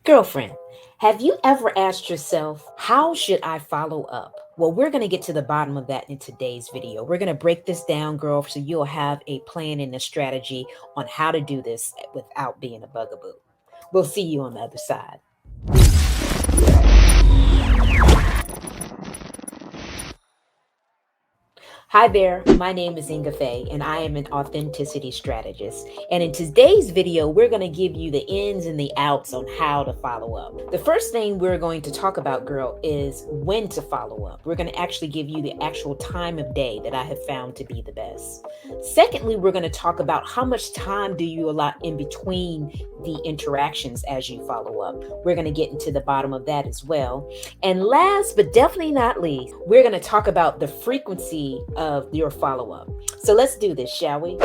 Girlfriend, have you ever asked yourself, how should I follow up? Well, we're going to get to the bottom of that in today's video. We're going to break this down, girl, so you'll have a plan and a strategy on how to do this without being a bugaboo. We'll see you on the other side. Hi there, my name is Ingafay and I am an authenticity strategist. And in today's video, we're going to give you the ins and the outs on how to follow up. The first thing we're going to talk about, girl, is when to follow up. We're going to actually give you the actual time of day that I have found to be the best. Secondly, we're going to talk about how much time do you allot in between the interactions as you follow up. We're going to get into the bottom of that as well. And last but definitely not least, we're going to talk about the frequency of your follow-up. So let's do this, shall we?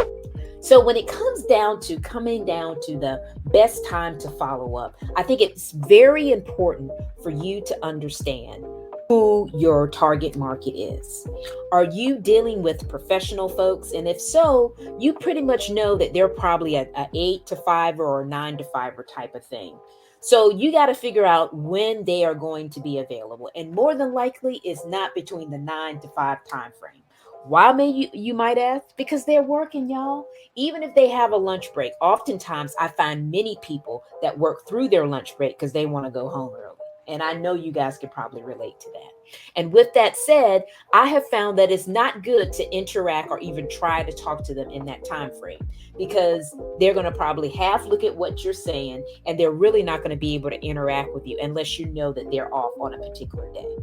So when it comes down to the best time to follow up, I think it's very important for you to understand who your target market is. Are you dealing with professional folks? And if so, you pretty much know that they're probably a 8 to 5 or a 9 to 5 type of thing. So you got to figure out when they are going to be available. And more than likely, it's not between the 9 to 5 time frame. Why may you might ask? Because they're working, y'all. Even if they have a lunch break, oftentimes I find many people that work through their lunch break because they want to go home early. And I know you guys could probably relate to that. And with that said, I have found that it's not good to interact or even try to talk to them in that time frame, because they're going to probably half look at what you're saying and they're really not going to be able to interact with you unless you know that they're off on a particular day.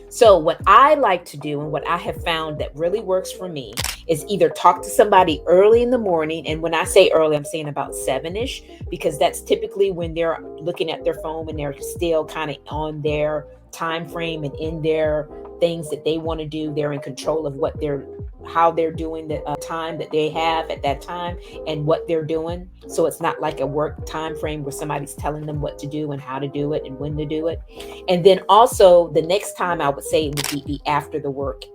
So what I like to do and what I have found that really works for me is either talk to somebody early in the morning. And when I say early, I'm saying about 7-ish, because that's typically when they're looking at their phone and they're still kind of on their time frame and in their things that they want to do. They're in control of how they're doing the time that they have at that time and what they're doing. So it's not like a work time frame where somebody's telling them what to do and how to do it and when to do it. And then also the next time I would say it would be after work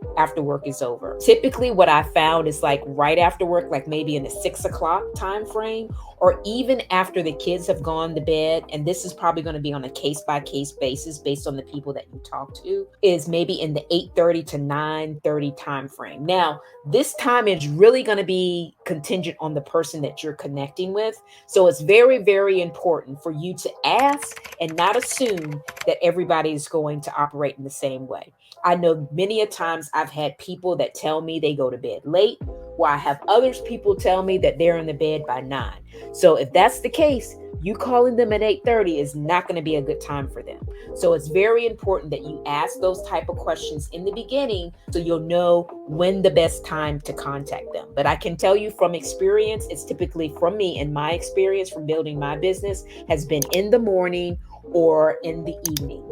is over. Typically what I found is like right after work, like maybe in the 6 o'clock time frame, or even after the kids have gone to bed. And this is probably going to be on a case by case basis based on the people that you talk to, is maybe in the 8:30 to 9:30 time frame. Now, this time is really going to be contingent on the person that you're connecting with. So it's very, very important for you to ask and not assume that everybody is going to operate in the same way. I know many a times I've had people that tell me they go to bed late, while I have others people tell me that they're in the bed by 9. So if that's the case, you calling them at 8:30 is not going to be a good time for them. So it's very important that you ask those type of questions in the beginning so you'll know when the best time to contact them. But I can tell you from experience, it's typically from me and my experience from building my business has been in the morning or in the evening,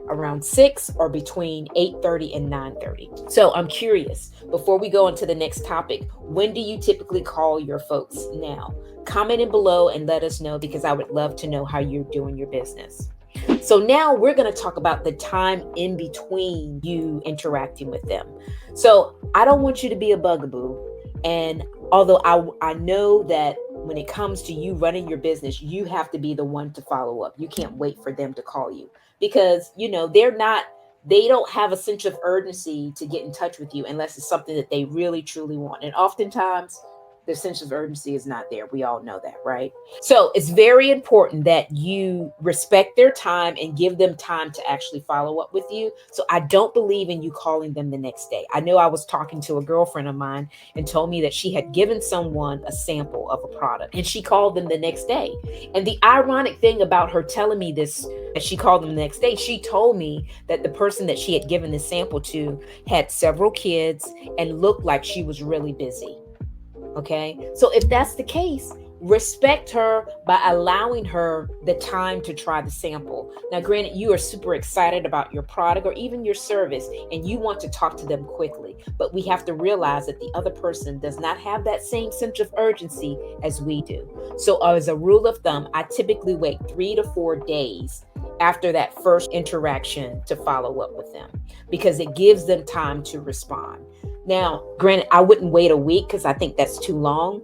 around 6 or between 8:30 and 9:30. So I'm curious, before we go into the next topic, when do you typically call your folks now? Comment in below and let us know, because I would love to know how you're doing your business. So now we're going to talk about the time in between you interacting with them. So I don't want you to be a bugaboo. And although I know that when it comes to you running your business, you have to be the one to follow up. You can't wait for them to call you, because, they don't have a sense of urgency to get in touch with you unless it's something that they really, truly want. And oftentimes the sense of urgency is not there. We all know that, right? So it's very important that you respect their time and give them time to actually follow up with you. So I don't believe in you calling them the next day. I know I was talking to a girlfriend of mine and told me that she had given someone a sample of a product and she called them the next day. And the ironic thing about her telling me this, as she called them the next day, she told me that the person that she had given the sample to had several kids and looked like she was really busy. Okay, so if that's the case, respect her by allowing her the time to try the sample. Now, granted, you are super excited about your product or even your service and you want to talk to them quickly, but we have to realize that the other person does not have that same sense of urgency as we do. So as a rule of thumb, I typically wait 3 to 4 days after that first interaction to follow up with them, because it gives them time to respond. Now, granted, I wouldn't wait a week because I think that's too long.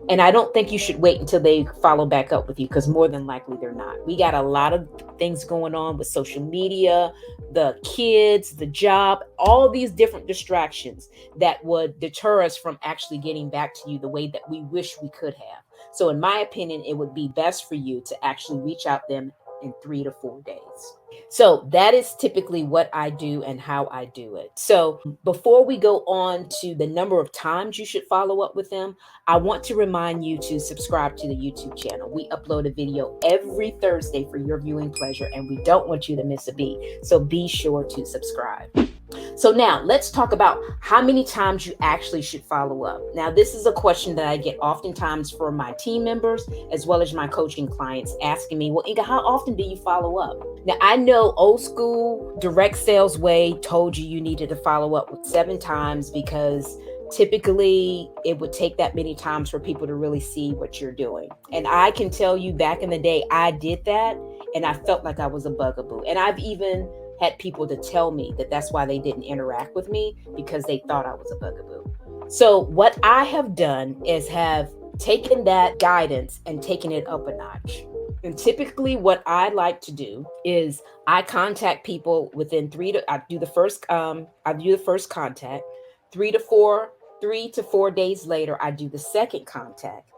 And I don't think you should wait until they follow back up with you, because more than likely they're not. We got a lot of things going on with social media, the kids, the job, all these different distractions that would deter us from actually getting back to you the way that we wish we could have. So in my opinion, it would be best for you to actually reach out them in 3 to 4 days. So that is typically what I do and how I do it. So before we go on to the number of times you should follow up with them, I want to remind you to subscribe to the YouTube channel. We upload a video every Thursday for your viewing pleasure, and we don't want you to miss a beat. So be sure to subscribe. So now let's talk about how many times you actually should follow up. Now, this is a question that I get oftentimes from my team members as well as my coaching clients asking me, well, Inga, how often do you follow up? Now, I know old school direct sales way told you needed to follow up with 7 times because typically it would take that many times for people to really see what you're doing. And I can tell you back in the day, I did that and I felt like I was a bugaboo. And I've even had people to tell me that that's why they didn't interact with me, because they thought I was a bugaboo. So what I have done is have taken that guidance and taken it up a notch. And typically what I like to do is I contact people within I do the first contact, 3 to 4 days later, I do the second contact.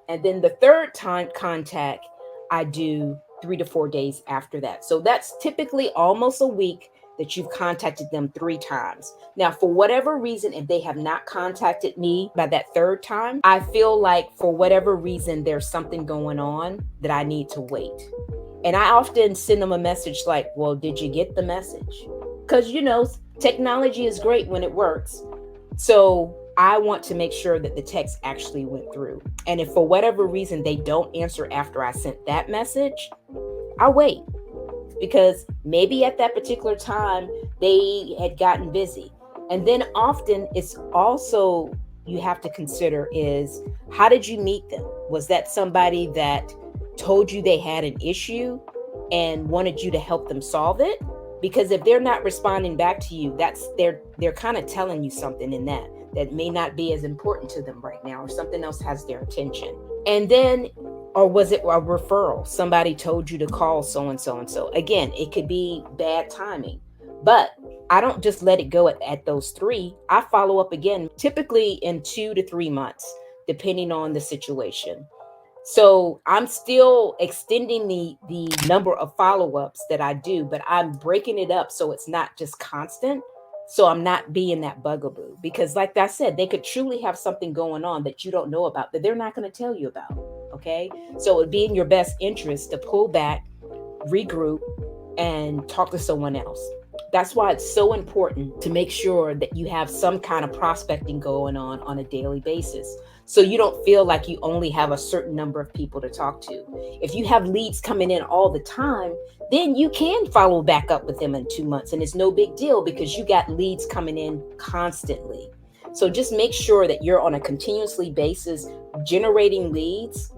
And then the third time contact, I do 3 to 4 days after that. So that's typically almost a week that you've contacted them 3 times. Now, for whatever reason, if they have not contacted me by that third time, I feel like for whatever reason, there's something going on that I need to wait. And I often send them a message like, well, did you get the message? Because, technology is great when it works. So I want to make sure that the text actually went through. And if for whatever reason they don't answer after I sent that message, I'll wait, because maybe at that particular time they had gotten busy. And then often it's also, you have to consider is, how did you meet them? Was that somebody that told you they had an issue and wanted you to help them solve it? Because if they're not responding back to you, they're kind of telling you something in that may not be as important to them right now, or something else has their attention. And then, or was it a referral? Somebody told you to call so and so and so. Again, it could be bad timing, but I don't just let it go at those 3. I follow up again, typically in 2 to 3 months, depending on the situation. So I'm still extending the number of follow-ups that I do, but I'm breaking it up so it's not just constant. So I'm not being that bugaboo, because like I said, they could truly have something going on that you don't know about, that they're not going to tell you about. Okay. So it would be in your best interest to pull back, regroup, and talk to someone else. That's why it's so important to make sure that you have some kind of prospecting going on a daily basis, so you don't feel like you only have a certain number of people to talk to. If you have leads coming in all the time, then you can follow back up with them in 2 months, and it's no big deal because you got leads coming in constantly. So just make sure that you're on a continuously basis generating leads,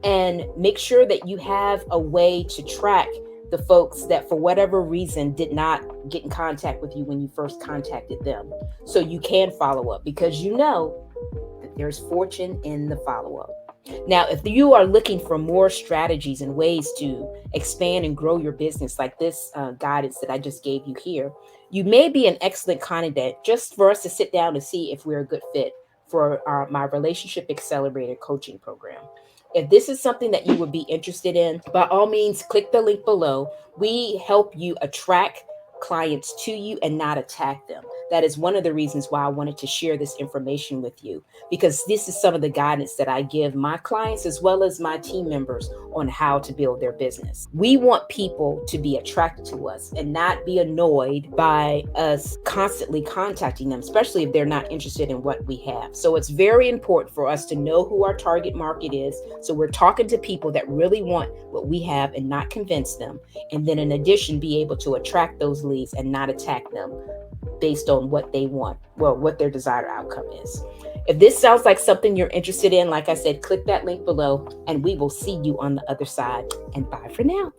and make sure that you have a way to track the folks that for whatever reason did not get in contact with you when you first contacted them. So you can follow up, because that there's fortune in the follow-up. Now, if you are looking for more strategies and ways to expand and grow your business, like this guidance that I just gave you here, you may be an excellent candidate just for us to sit down and see if we're a good fit for my Relationship Accelerator coaching program. If this is something that you would be interested in, by all means, click the link below. We help you attract clients to you and not attack them. That is one of the reasons why I wanted to share this information with you, because this is some of the guidance that I give my clients as well as my team members on how to build their business. We want people to be attracted to us and not be annoyed by us constantly contacting them, especially if they're not interested in what we have. So it's very important for us to know who our target market is. So we're talking to people that really want what we have and not convince them. And then in addition, be able to attract those leads and not attack them based on what they want, well, what their desired outcome is. If this sounds like something you're interested in, like I said, click that link below and we will see you on the other side. And bye for now.